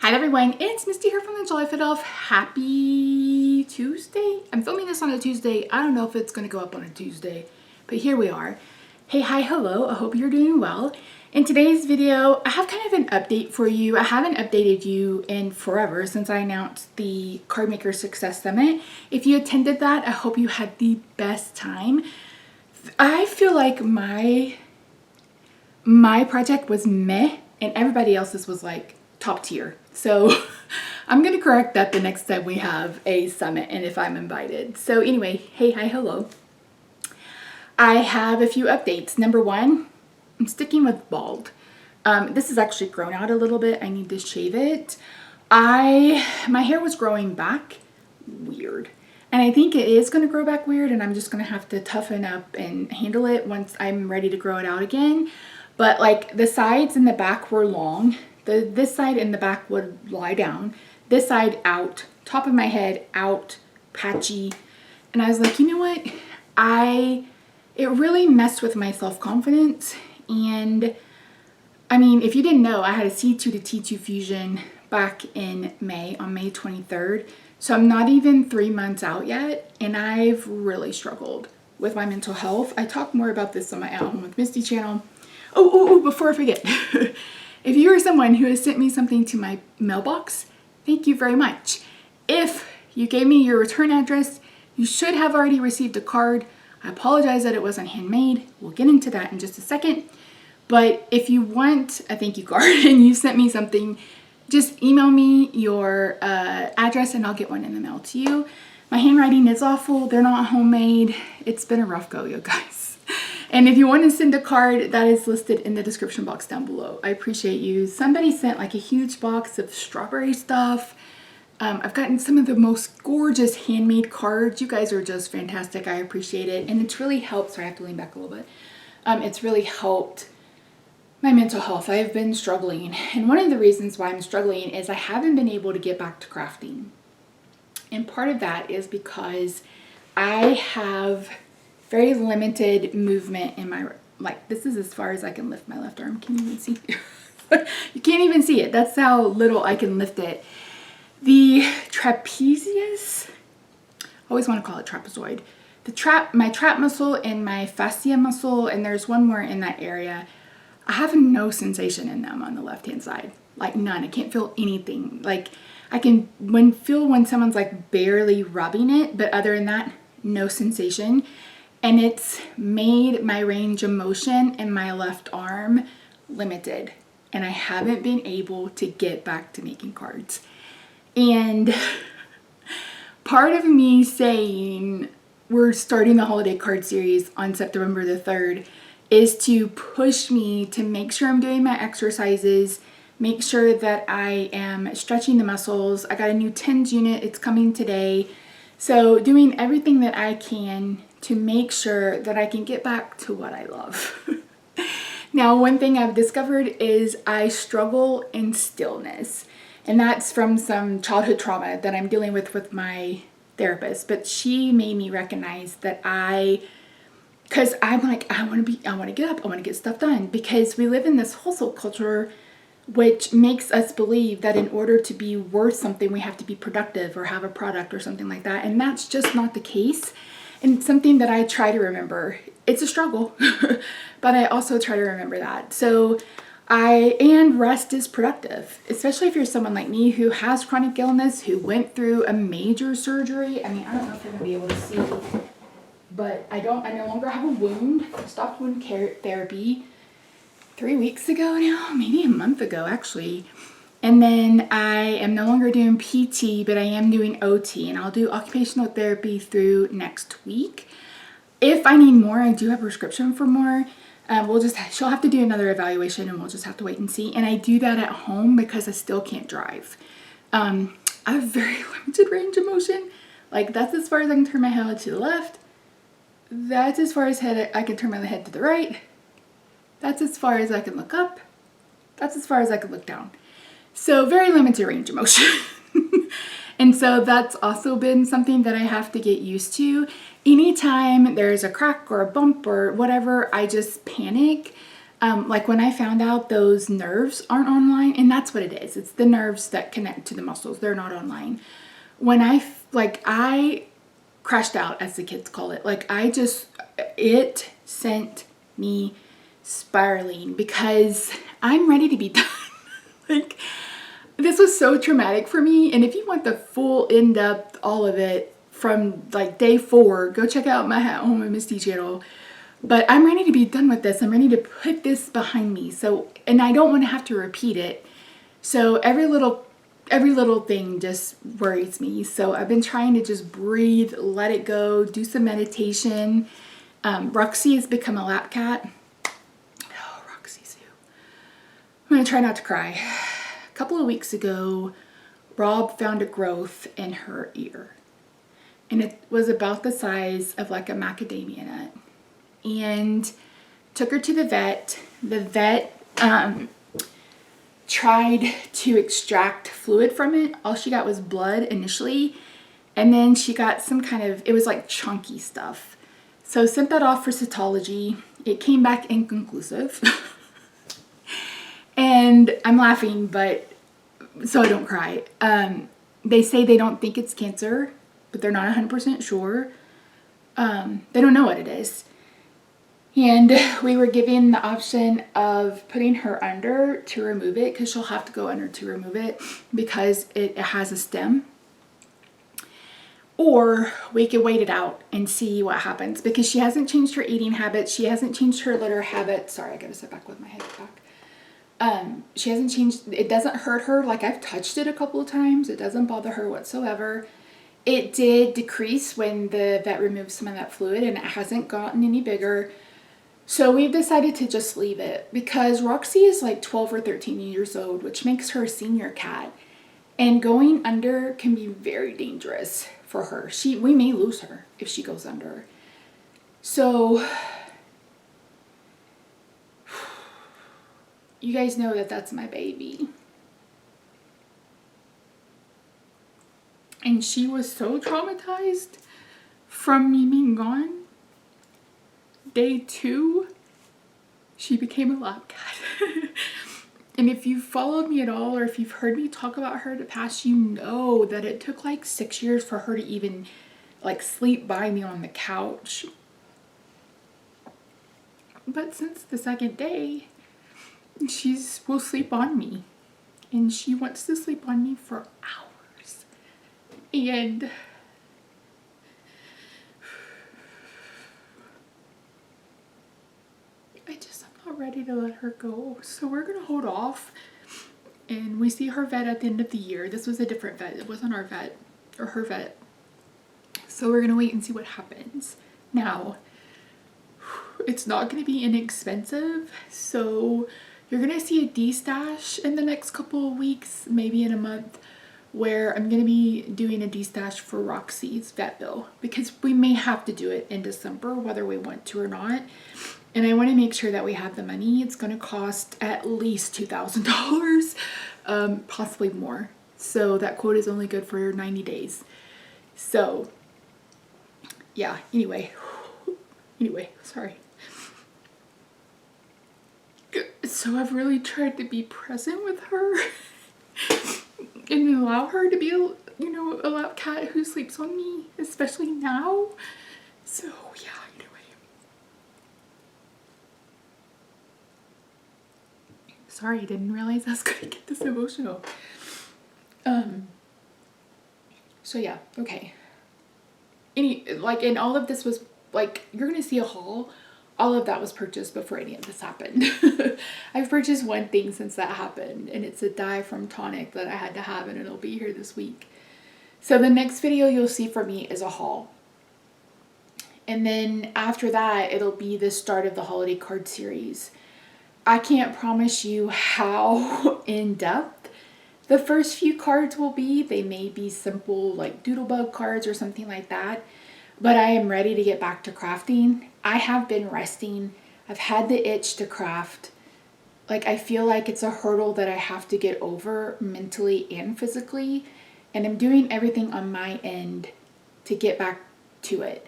Hi everyone, it's Misty here from TheJollyFatElf. Happy Tuesday. I'm filming this on a Tuesday. I don't know if it's going to go up on a Tuesday, but here we are. Hey, hi, hello. I hope you're doing well. In today's video, I have kind of an update for you. I haven't updated you in forever since I announced the Card Maker Success Summit. If you attended that, I hope you had the best time. I feel like my project was meh and everybody else's was like top tier. So I'm going to correct that the next time we have a summit and if I'm invited. So anyway, hey, hi, hello. I have a few updates. Number one, I'm sticking with bald. This is actually grown out a little bit. I need to shave it. My hair was growing back weird. And I think it is going to grow back weird and I'm just going to have to toughen up and handle it once I'm ready to grow it out again. But like the sides and the back were long. This side and the back would lie down. This side out. Top of my head out. Patchy. And I was like, you know what? It really messed with my self-confidence. And I mean, if you didn't know, I had a C2 to T2 fusion back in May, on May 23rd. So I'm not even 3 months out yet. And I've really struggled with my mental health. I talk more about this on my At Home with Misty channel. Oh, before I forget. If you are someone who has sent me something to my mailbox, thank you very much. If you gave me your return address, you should have already received a card. I apologize that it wasn't handmade. We'll get into that in just a second. But if you want a thank you card and you sent me something, just email me your address and I'll get one in the mail to you. My handwriting is awful. They're not homemade. It's been a rough go, you guys. And if you want to send a card, that is listed in the description box down below. I appreciate you. Somebody sent like a huge box of strawberry stuff. I've gotten some of the most gorgeous handmade cards. You guys are just fantastic. I appreciate it. And it's really helped. Sorry, I have to lean back a little bit. It's really helped my mental health. I've been struggling. And one of the reasons why I'm struggling is I haven't been able to get back to crafting. And part of that is because I have very limited movement in my, like this is as far as I can lift my left arm. Can you even see? You can't even see it. That's how little I can lift it. The trapezius, I always want to call it trapezoid. My trap muscle and my fascia muscle, and there's one more in that area. I have no sensation in them on the left hand side, like none. I can't feel anything. Like I can feel when someone's like barely rubbing it, but other than that, no sensation. And it's made my range of motion in my left arm limited. And I haven't been able to get back to making cards. And part of me saying we're starting the holiday card series on September the 3rd is to push me to make sure I'm doing my exercises, make sure that I am stretching the muscles. I got a new TENS unit. It's coming today. So doing everything that I can to make sure that I can get back to what I love. Now, one thing I've discovered is I struggle in stillness. And that's from some childhood trauma that I'm dealing with my therapist. But she made me recognize that because I'm like, I want to get up, I want to get stuff done. Because we live in this hustle culture which makes us believe that in order to be worth something, we have to be productive or have a product or something like that. And that's just not the case. And something that I try to remember. It's a struggle, but I also try to remember that. So and rest is productive, especially if you're someone like me who has chronic illness, who went through a major surgery. I mean, I don't know if you're gonna be able to see, but I no longer have a wound. I stopped wound care therapy 3 weeks ago now, maybe a month ago actually. And then I am no longer doing PT, but I am doing OT, and I'll do occupational therapy through next week. If I need more, I do have a prescription for more. She'll have to do another evaluation and we'll just have to wait and see. And I do that at home because I still can't drive. I have very limited range of motion. Like that's as far as I can turn my head to the left. That's as far as I can turn my head to the right. That's as far as I can look up. That's as far as I can look down. So very limited range of motion. And so that's also been something that I have to get used to. Anytime there's a crack or a bump or whatever, I just panic. Like when I found out those nerves aren't online, and that's what it is. It's the nerves that connect to the muscles. They're not online. When I crashed out, as the kids call it. Like it sent me spiraling because I'm ready to be done. Like, this was so traumatic for me. And if you want the full in-depth, all of it from like day 4, go check out my At Home with Misty channel. But I'm ready to be done with this. I'm ready to put this behind me. So, and I don't want to have to repeat it. So every little thing just worries me. So I've been trying to just breathe, let it go, do some meditation. Roxy has become a lap cat. Oh, Roxy Sue. I'm going to try not to cry. A couple of weeks ago, Rob found a growth in her ear. And it was about the size of like a macadamia nut. And took her to the vet. The vet tried to extract fluid from it. All she got was blood initially. And then she got some kind of, it was like chunky stuff. So sent that off for cytology. It came back inconclusive. And I'm laughing, but so I don't cry. They say they don't think it's cancer, but they're not 100% sure. They don't know what it is. And we were given the option of putting her under to remove it, because she'll have to go under to remove it because it has a stem. Or we could wait it out and see what happens, because she hasn't changed her eating habits. She hasn't changed her litter habits. Sorry, I gotta sit back with my head back. She hasn't changed. It doesn't hurt her. Like, I've touched it a couple of times. It doesn't bother her whatsoever. It did decrease when the vet removed some of that fluid, and it hasn't gotten any bigger. So we've decided to just leave it, because Roxy is like 12 or 13 years old, which makes her a senior cat. And going under can be very dangerous for her. We may lose her if she goes under. So you guys know that that's my baby. And she was so traumatized from me being gone. Day 2, she became a lap cat. And if you've followed me at all, or if you've heard me talk about her in the past, you know that it took like 6 years for her to even like sleep by me on the couch. But since the 2nd day, will sleep on me. And she wants to sleep on me for hours. And I'm not ready to let her go. So we're gonna hold off, and we see her vet at the end of the year. This was a different vet. It wasn't our vet or her vet. So we're gonna wait and see what happens. Now, it's not gonna be inexpensive. So you're gonna see a de-stash in the next couple of weeks, maybe in a month, where I'm gonna be doing a de-stash for Roxy's vet bill, because we may have to do it in December, whether we want to or not. And I want to make sure that we have the money. It's going to cost at least $2,000, possibly more. So that quote is only good for 90 days. So yeah, anyway, sorry. So I've really tried to be present with her and allow her to be, you know, a lap cat who sleeps on me, especially now. So yeah, anyway. Sorry, I didn't realize I was gonna get this emotional. So yeah, okay. And all of this was, like, you're gonna see a haul. All of that was purchased before any of this happened. I've purchased one thing since that happened, and it's a dye from Tonic that I had to have, and it'll be here this week. So the next video you'll see from me is a haul. And then after that, it'll be the start of the holiday card series. I can't promise you how in-depth the first few cards will be. They may be simple, like doodlebug cards or something like that. But I am ready to get back to crafting. I have been resting. I've had the itch to craft. Like, I feel like it's a hurdle that I have to get over mentally and physically. And I'm doing everything on my end to get back to it.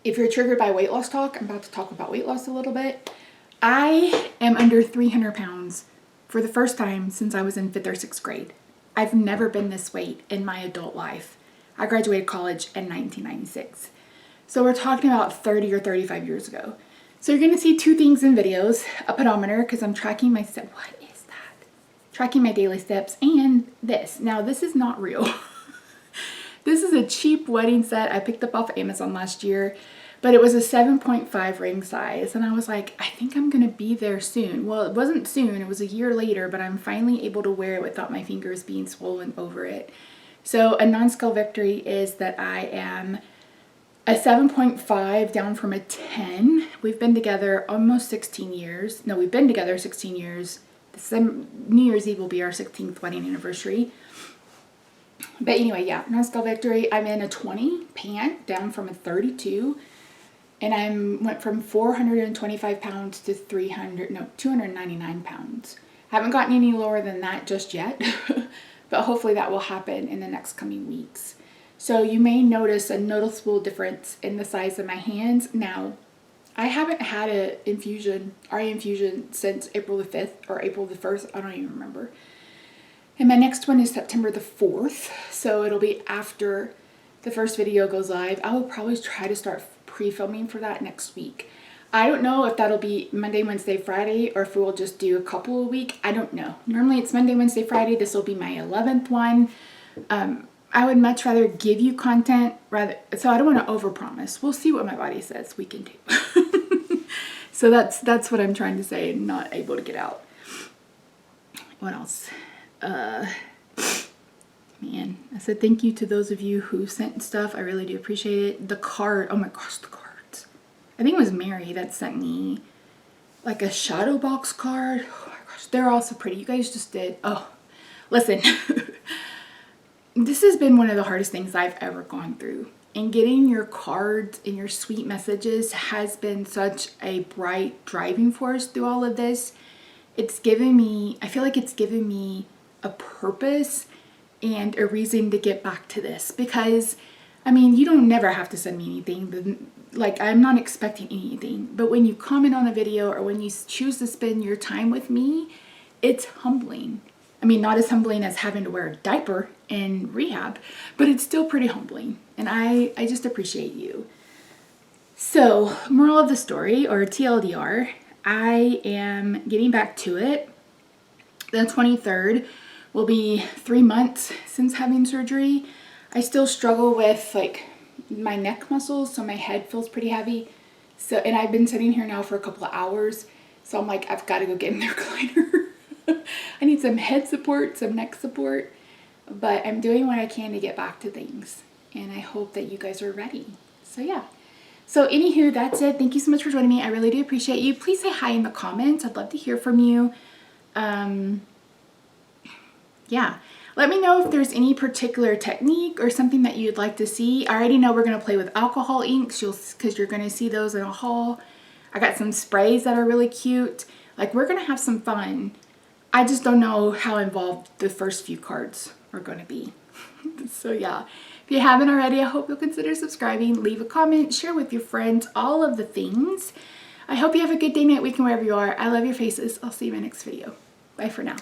if you're triggered by weight loss talk, I'm about to talk about weight loss a little bit. I am under 300 pounds for the first time since I was in 5th or 6th grade. I've never been this weight in my adult life. I graduated college in 1996. So we're talking about 30 or 35 years ago. So you're going to see two things in videos, a pedometer because I'm tracking my steps. What is that? Tracking my daily steps, and this. Now this is not real. This is a cheap wedding set I picked up off Amazon last year, but it was a 7.5 ring size. And I was like, I think I'm going to be there soon. Well, it wasn't soon. It was a year later, but I'm finally able to wear it without my fingers being swollen over it. So a non-scale victory is that I am a 7.5 down from a 10. We've been together almost 16 years. No, we've been together 16 years. New Year's Eve will be our 16th wedding anniversary. But anyway, yeah, non-scale victory. I'm in a 20 pant down from a 32. And I went from 425 pounds to 299 pounds. I haven't gotten any lower than that just yet. But hopefully that will happen in the next coming weeks. So you may notice a noticeable difference in the size of my hands. Now, I haven't had an RA infusion since April the 5th or April the 1st. I don't even remember. And my next one is September the 4th. So it'll be after the first video goes live. I will probably try to start pre-filming for that next week. I don't know if that'll be Monday, Wednesday, Friday, or if we'll just do a couple a week. I don't know. Normally it's Monday, Wednesday, Friday. This will be my 11th one. I would much rather give you content so I don't want to overpromise. We'll see what my body says we can do. So that's what I'm trying to say and not able to get out. What else? Man, I said thank you to those of you who sent stuff. I really do appreciate it. The card, oh my gosh, the cards. I think it was Mary that sent me like a shadow box card. Oh my gosh, they're all so pretty. You guys just did. Oh, listen. This has been one of the hardest things I've ever gone through. And getting your cards and your sweet messages has been such a bright driving force through all of this. It's given me, I feel like it's given me a purpose and a reason to get back to this. Because, I mean, you don't never have to send me anything. Like, I'm not expecting anything. But when you comment on a video or when you choose to spend your time with me, it's humbling. I mean, not as humbling as having to wear a diaper in rehab, but it's still pretty humbling. And I just appreciate you. So, moral of the story, or TLDR, I am getting back to it. The 23rd will be 3 months since having surgery. I still struggle with like my neck muscles, so my head feels pretty heavy. So, and I've been sitting here now for a couple of hours. So I'm like, I've got to go get in the recliner. I need some head support, some neck support, but I'm doing what I can to get back to things. And I hope that you guys are ready. So yeah. So anywho, that's it. Thank you so much for joining me. I really do appreciate you. Please say hi in the comments. I'd love to hear from you. Yeah. Let me know if there's any particular technique or something that you'd like to see. I already know we're going to play with alcohol inks because you're going to see those in a haul. I got some sprays that are really cute. Like, we're going to have some fun. I just don't know how involved the first few cards are going to be. So yeah, if you haven't already, I hope you'll consider subscribing, leave a comment, share with your friends, all of the things. I hope you have a good day, night, weekend, wherever you are. I love your faces. I'll see you in my next video. Bye for now.